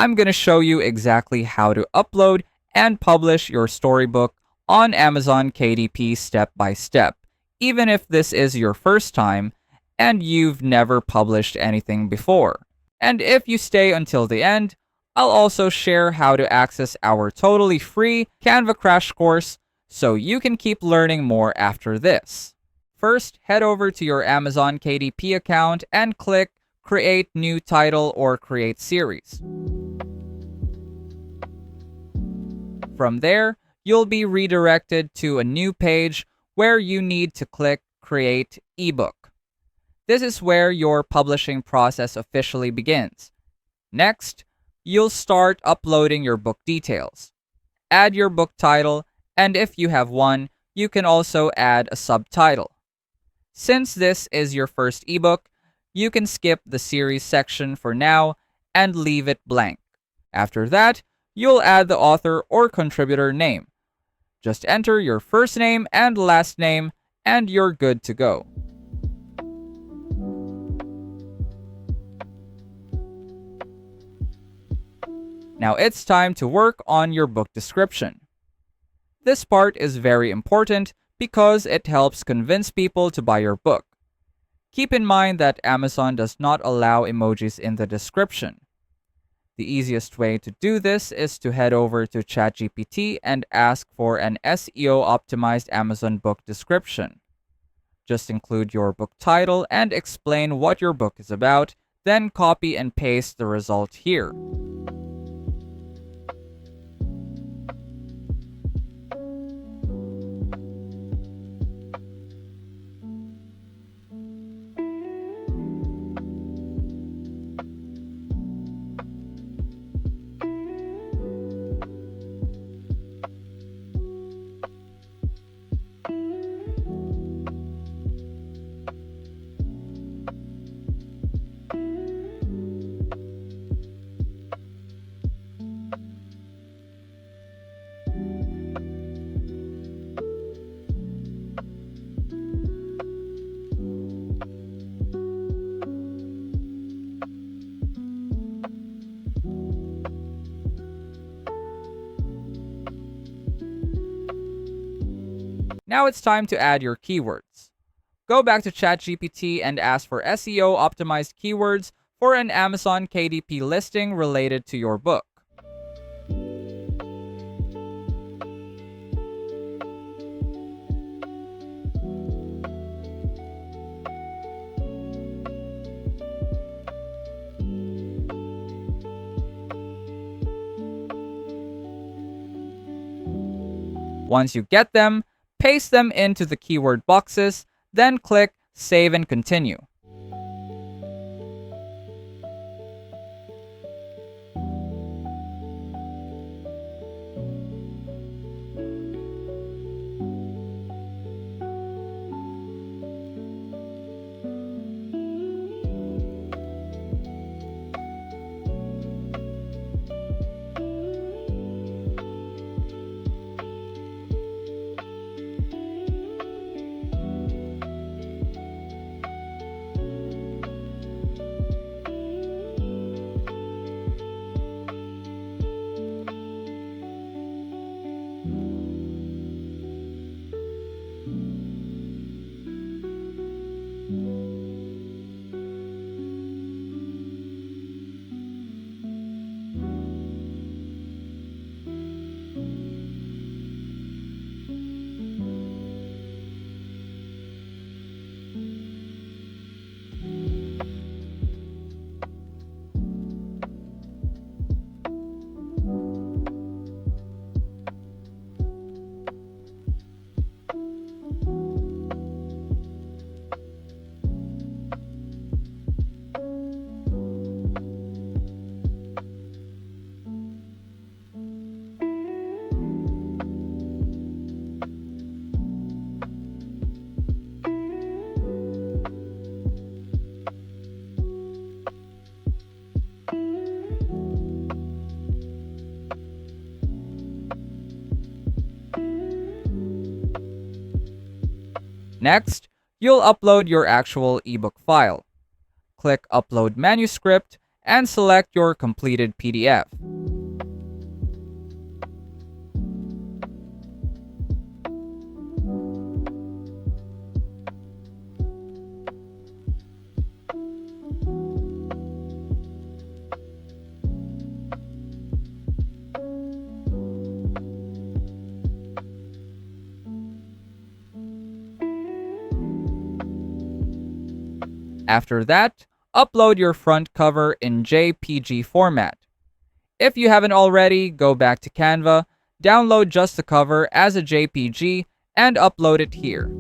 I'm going to show you exactly how to upload and publish your storybook on Amazon KDP step by step, even if this is your first time and you've never published anything before. And if you stay until the end, I'll also share how to access our totally free Canva crash course so you can keep learning more after this. First, head over to your Amazon KDP account and click Create New Title or Create Series. From there, you'll be redirected to a new page where you need to click Create eBook. This is where your publishing process officially begins. Next, you'll start uploading your book details. Add your book title, and if you have one, you can also add a subtitle. Since this is your first ebook, you can skip the series section for now and leave it blank. After that, you'll add the author or contributor name. Just enter your first name and last name, and you're good to go. Now it's time to work on your book description. This part is very important because it helps convince people to buy your book. Keep in mind that Amazon does not allow emojis in the description. The easiest way to do this is to head over to ChatGPT and ask for an SEO-optimized Amazon book description. Just include your book title and explain what your book is about, then copy and paste the result here. Now it's time to add your keywords. Go back to ChatGPT and ask for SEO optimized keywords for an Amazon KDP listing related to your book. Once you get them, paste them into the keyword boxes, then click Save and Continue. Next, you'll upload your actual ebook file. Click Upload Manuscript and select your completed PDF. After that, upload your front cover in JPG format. If you haven't already, go back to Canva, download just the cover as a JPG, and upload it here.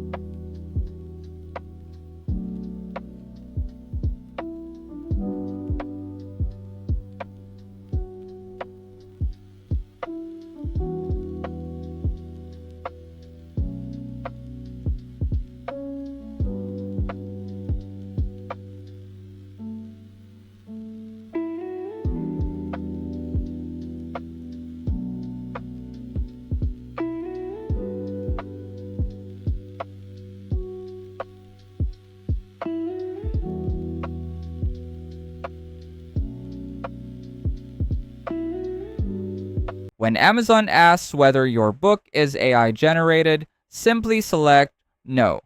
When Amazon asks whether your book is AI generated, simply select No,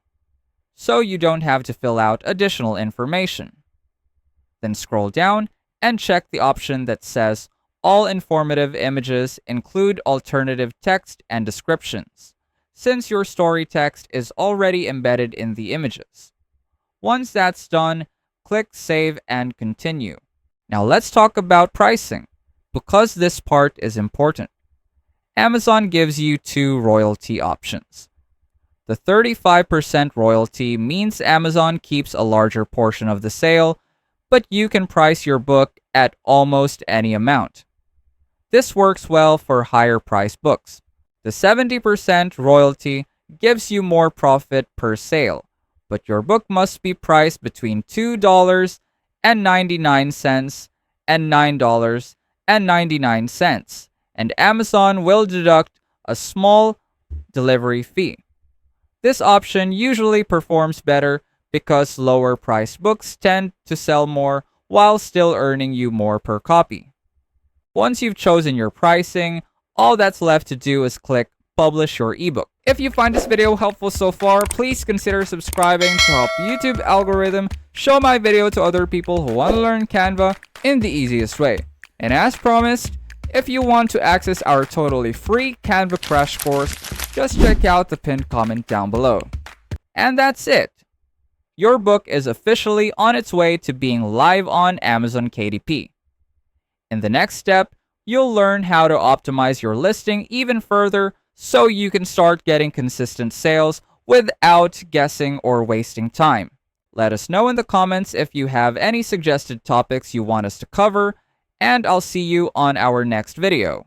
so you don't have to fill out additional information. Then scroll down and check the option that says All informative images include alternative text and descriptions, since your story text is already embedded in the images. Once that's done, click Save and Continue. Now let's talk about pricing, because this part is important. Amazon gives you two royalty options. The 35% royalty means Amazon keeps a larger portion of the sale, but you can price your book at almost any amount. This works well for higher priced books. The 70% royalty gives you more profit per sale, but your book must be priced between $2.99 and $9.99, and Amazon will deduct a small delivery fee. This option usually performs better because lower priced books tend to sell more while still earning you more per copy. Once you've chosen your pricing, all that's left to do is click Publish your ebook. If you find this video helpful so far, please consider subscribing to help YouTube algorithm show my video to other people who want to learn Canva in the easiest way. And as promised, if you want to access our totally free Canva crash course, just check out the pinned comment down below. And that's it. Your book is officially on its way to being live on Amazon KDP. In the next step, you'll learn how to optimize your listing even further so you can start getting consistent sales without guessing or wasting time. Let us know in the comments if you have any suggested topics you want us to cover, and I'll see you on our next video.